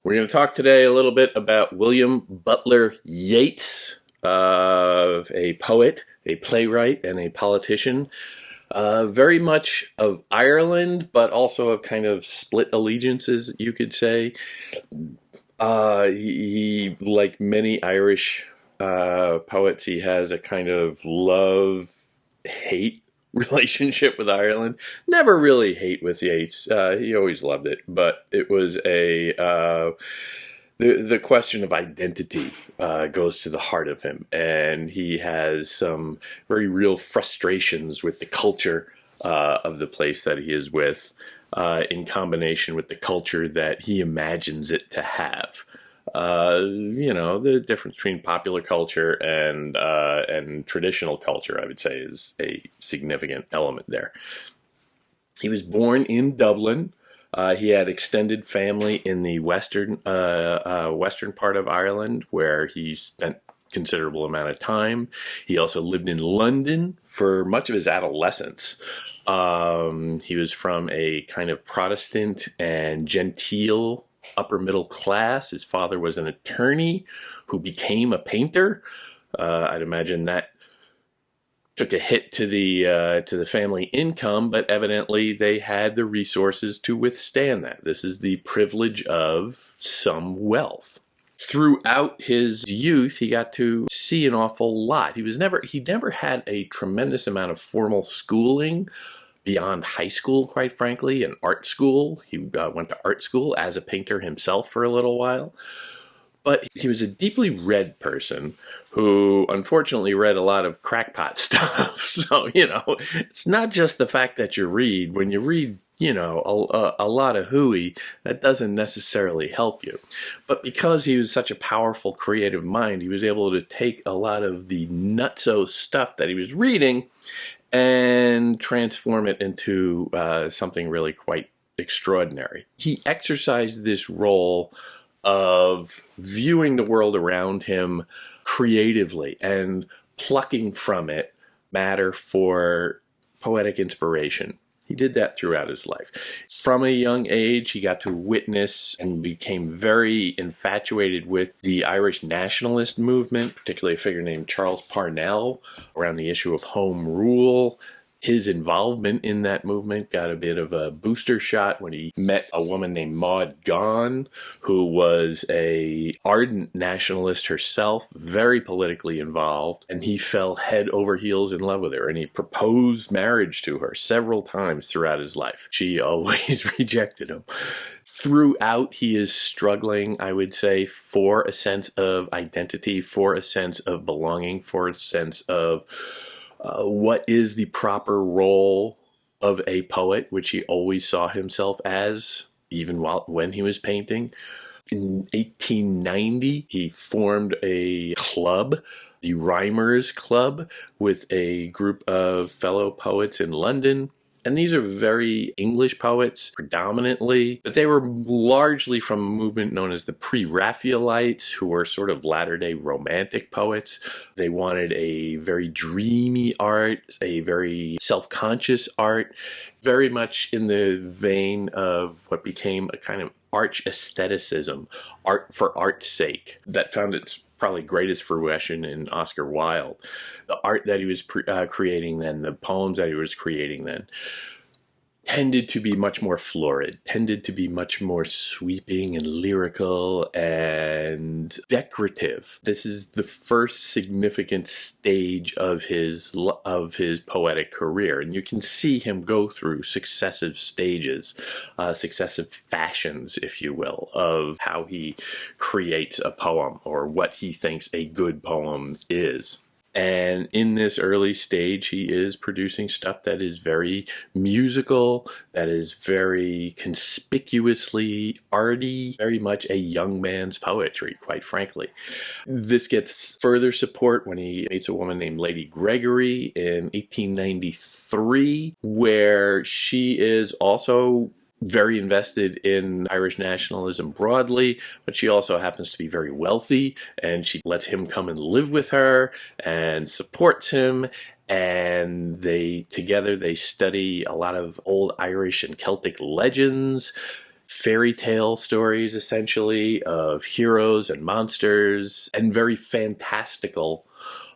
We're going to talk today a little bit about William Butler Yeats, a poet, a playwright, and a politician. Very much of Ireland, but also of kind of split allegiances, you could say. Like many Irish poets, he has a kind of love-hate relationship with Ireland. Never really hate with Yeats. He always loved it, but it was the question of identity goes to the heart of him, and he has some very real frustrations with the culture of the place that he is with, in combination with the culture that he imagines it to have. The difference between popular culture and traditional culture, I would say, is a significant element there. He was born in Dublin. He had extended family in the western part of Ireland, where he spent considerable amount of time. He also lived in London for much of his adolescence. He was from a kind of Protestant and genteel upper middle class. His father was an attorney who became a painter. I'd imagine that took a hit to the family income, but evidently they had the resources to withstand that. This is the privilege of some wealth. Throughout his youth, he got to see an awful lot. He never had a tremendous amount of formal schooling beyond high school, quite frankly, and art school. He went to art school as a painter himself for a little while. But he was a deeply read person who unfortunately read a lot of crackpot stuff. So, it's not just the fact that you read. When you read, a lot of hooey, that doesn't necessarily help you. But because he was such a powerful creative mind, he was able to take a lot of the nutso stuff that he was reading and transform it into something really quite extraordinary. He exercised this role of viewing the world around him creatively and plucking from it matter for poetic inspiration. He did that throughout his life. From a young age, he got to witness and became very infatuated with the Irish nationalist movement, particularly a figure named Charles Parnell, around the issue of home rule. His involvement in that movement got a bit of a booster shot when he met a woman named Maud Gonne, who was a ardent nationalist herself, very politically involved, and he fell head over heels in love with her, and he proposed marriage to her several times throughout his life. She always rejected him. Throughout, he is struggling, I would say, for a sense of identity, for a sense of belonging, for a sense of what is the proper role of a poet, which he always saw himself as, even when he was painting. In 1890, he formed a club, the Rhymers Club, with a group of fellow poets in London. And these are very English poets, predominantly, but they were largely from a movement known as the Pre-Raphaelites, who were sort of latter-day romantic poets. They wanted a very dreamy art, a very self-conscious art, very much in the vein of what became a kind of arch aestheticism, art for art's sake, that found its probably greatest fruition in Oscar Wilde. The art that he was creating then, the poems that he was creating then, tended to be much more florid, tended to be much more sweeping and lyrical and decorative. This is the first significant stage of his poetic career, and you can see him go through successive stages, successive fashions, if you will, of how he creates a poem or what he thinks a good poem is. And in this early stage, he is producing stuff that is very musical, that is very conspicuously arty, very much a young man's poetry, quite frankly. This gets further support when he meets a woman named Lady Gregory in 1893, where she is also very invested in Irish nationalism broadly, but she also happens to be very wealthy, and she lets him come and live with her and supports him. And they study a lot of old Irish and Celtic legends, fairy tale stories, essentially, of heroes and monsters, and very fantastical,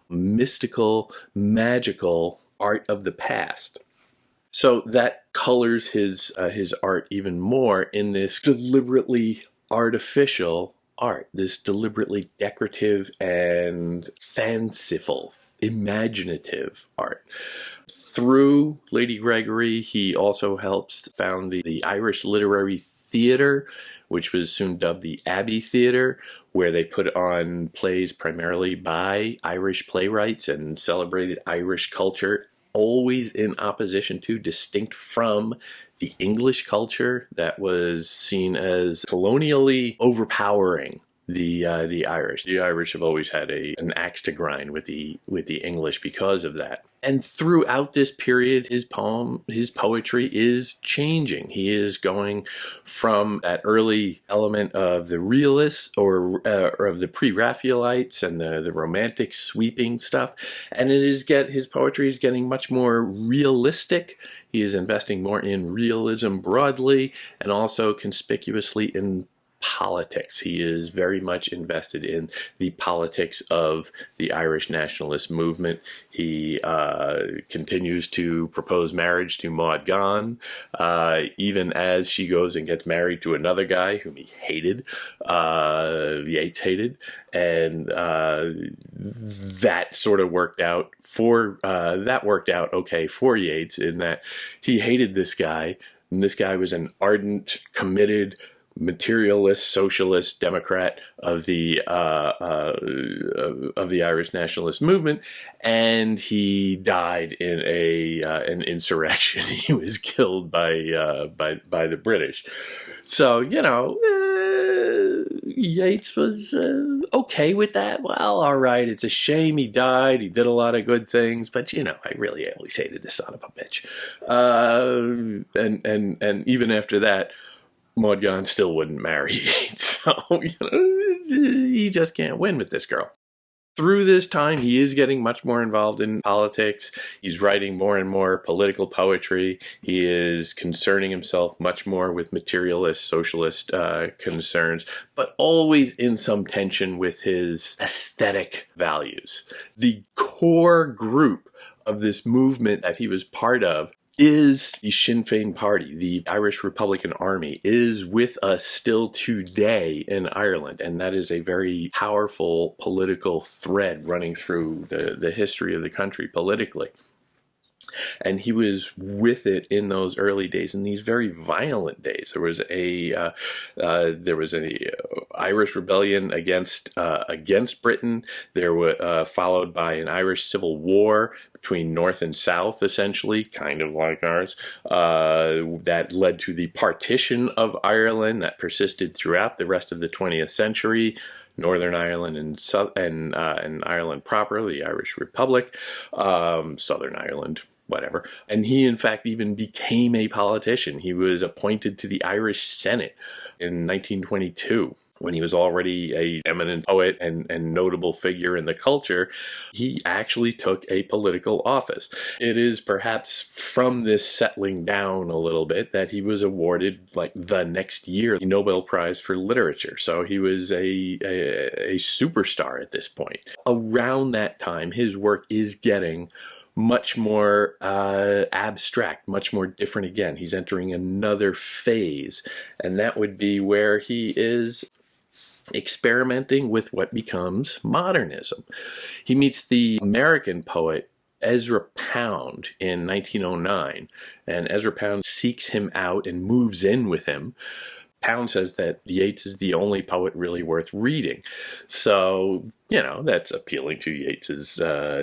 mystical, magical art of the past. So that colors his art even more in this deliberately artificial art, this deliberately decorative and fanciful, imaginative art. Through Lady Gregory, he also helps found the Irish Literary Theatre, which was soon dubbed the Abbey Theatre, where they put on plays primarily by Irish playwrights and celebrated Irish culture, always in opposition to, distinct from, the English culture that was seen as colonially overpowering the Irish. The Irish have always had an axe to grind with the English because of that. And throughout this period, his poetry is changing. He is going from that early element of the realists or of the Pre-Raphaelites and the romantic sweeping stuff, and his poetry is getting much more realistic. He is investing more in realism broadly, and also conspicuously in politics. He is very much invested in the politics of the Irish nationalist movement. He continues to propose marriage to Maud Gonne, even as she goes and gets married to another guy whom he hated, Yeats hated, and that sort of worked out okay for Yeats, in that he hated this guy, and this guy was an ardent, committed, materialist, socialist, Democrat of the Irish nationalist movement, and he died in an insurrection. He was killed by the British. So Yeats was okay with that. Well, all right, it's a shame he died. He did a lot of good things, but I really always hated the son of a bitch. And even after that, Maud Gonne still wouldn't marry Yeats, so he just can't win with this girl. Through this time, he is getting much more involved in politics. He's writing more and more political poetry. He is concerning himself much more with materialist, socialist concerns, but always in some tension with his aesthetic values. The core group of this movement that he was part of is the Sinn Féin Party. The Irish Republican Army is with us still today in Ireland, and that is a very powerful political thread running through the history of the country politically. And he was with it in those early days, in these very violent days. There was a Irish rebellion against Britain. There was followed by an Irish civil war between North and South, essentially, kind of like ours, that led to the partition of Ireland that persisted throughout the rest of the 20th century. Northern Ireland and Ireland proper, the Irish Republic, Southern Ireland, whatever. And he, in fact, even became a politician. He was appointed to the Irish Senate in 1922. When he was already an eminent poet and notable figure in the culture, he actually took a political office. It is perhaps from this settling down a little bit that he was awarded, like, the next year, the Nobel Prize for Literature. So he was a superstar at this point. Around that time, his work is getting much more abstract, much more different again. He's entering another phase, and that would be where he is experimenting with what becomes modernism. He meets the American poet Ezra Pound in 1909, and Ezra Pound seeks him out and moves in with him. Pound says that Yeats is the only poet really worth reading. So, that's appealing to Yeats's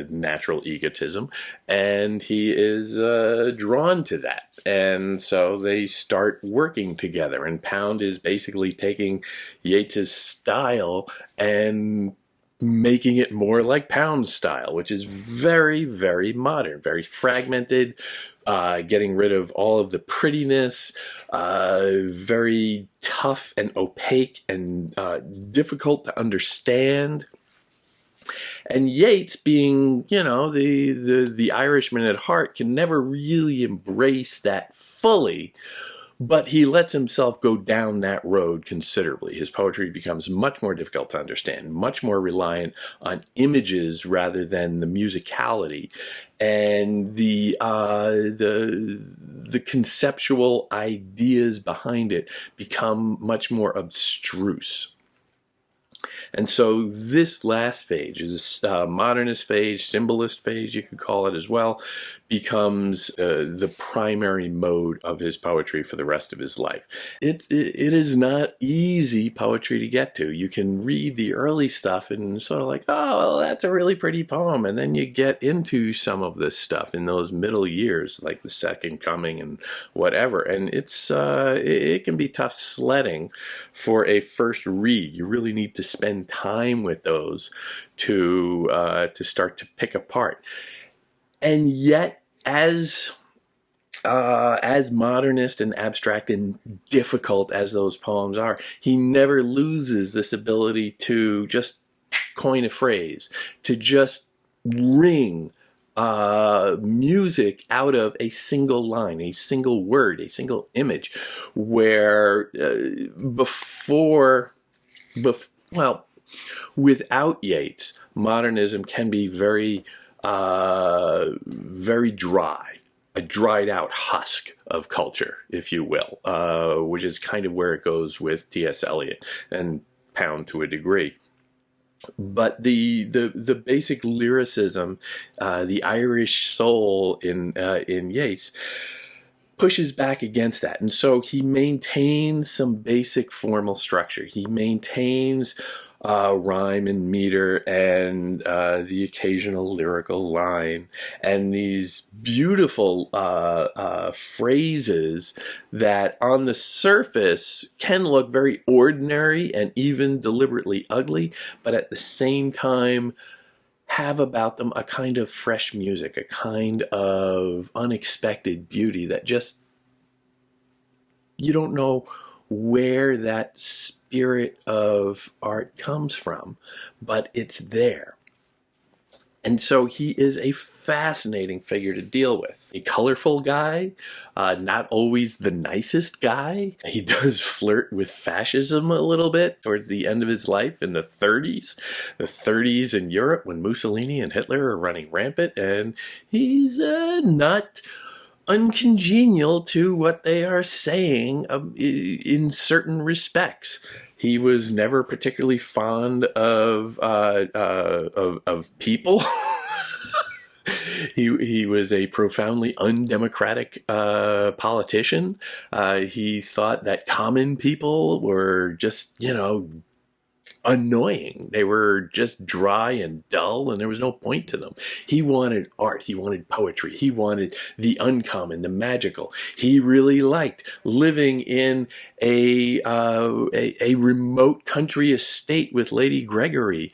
natural egotism, and he is drawn to that. And so they start working together, and Pound is basically taking Yeats's style and making it more like Pound's style, which is very, very modern, very fragmented, getting rid of all of the prettiness, very tough and opaque and difficult to understand. And Yeats, being, the Irishman at heart, can never really embrace that fully. But he lets himself go down that road considerably. His poetry becomes much more difficult to understand, much more reliant on images rather than the musicality, and the conceptual ideas behind it become much more abstruse. And so this last phase, is modernist phase, symbolist phase, you could call it as well, becomes the primary mode of his poetry for the rest of his life. It is not easy poetry to get to. You can read the early stuff and sort of like, oh, well, that's a really pretty poem. And then you get into some of this stuff in those middle years, like the Second Coming and whatever. And it can be tough sledding for a first read. You really need to spend time with those to start to pick apart. And yet, as modernist and abstract and difficult as those poems are, he never loses this ability to just coin a phrase, to just wring music out of a single line, a single word, a single image, where without Yeats, modernism can be very dry, a dried out husk of culture, if you will, which is kind of where it goes with T.S. Eliot and Pound to a degree. But the basic lyricism, the Irish soul in Yeats pushes back against that. And so he maintains some basic formal structure. He maintains rhyme and meter and the occasional lyrical line and these beautiful phrases that on the surface can look very ordinary and even deliberately ugly, but at the same time have about them a kind of fresh music, a kind of unexpected beauty that just, you don't know where that spirit of art comes from, but it's there. And so he is a fascinating figure to deal with. A colorful guy, not always the nicest guy. He does flirt with fascism a little bit towards the end of his life in the 30s. The 30s in Europe when Mussolini and Hitler are running rampant, and he's not uncongenial to what they are saying in certain respects. He was never particularly fond of people. He was a profoundly undemocratic politician. He thought that common people were just, annoying. They were just dry and dull, and there was no point to them. He wanted art. He wanted poetry. He wanted the uncommon, the magical. He really liked living in a remote country estate with Lady Gregory,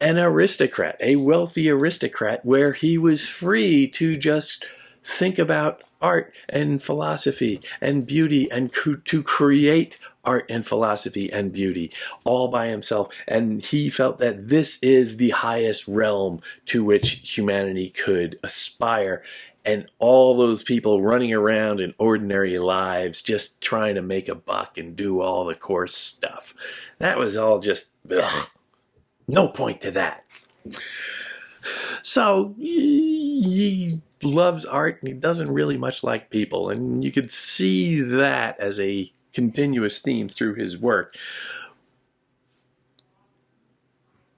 an aristocrat, a wealthy aristocrat, where he was free to just think about art and philosophy and beauty and to create art and philosophy and beauty all by himself. And he felt that this is the highest realm to which humanity could aspire. And all those people running around in ordinary lives just trying to make a buck and do all the coarse stuff. That was all just, ugh, no point to that. So he loves art and he doesn't really much like people. And you could see that as a continuous theme through his work.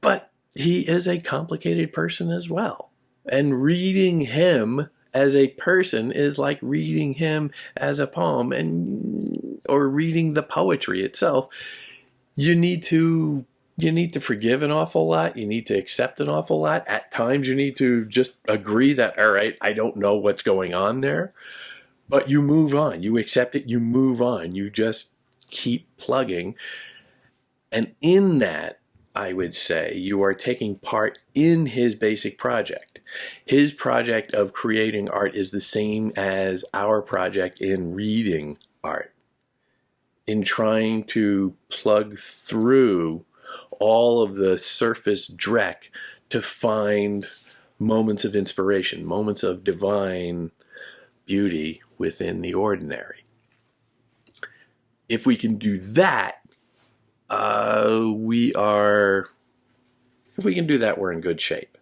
But he is a complicated person as well. And reading him as a person is like reading him as a poem or reading the poetry itself. You need to forgive an awful lot. You need to accept an awful lot. At times you need to just agree that, all right, I don't know what's going on there. But you move on. You accept it. You move on. You just keep plugging. And in that, I would say, you are taking part in his basic project. His project of creating art is the same as our project in reading art, in trying to plug through all of the surface dreck to find moments of inspiration, moments of divine beauty within the ordinary. If we can do that, we are. If we can do that, we're in good shape.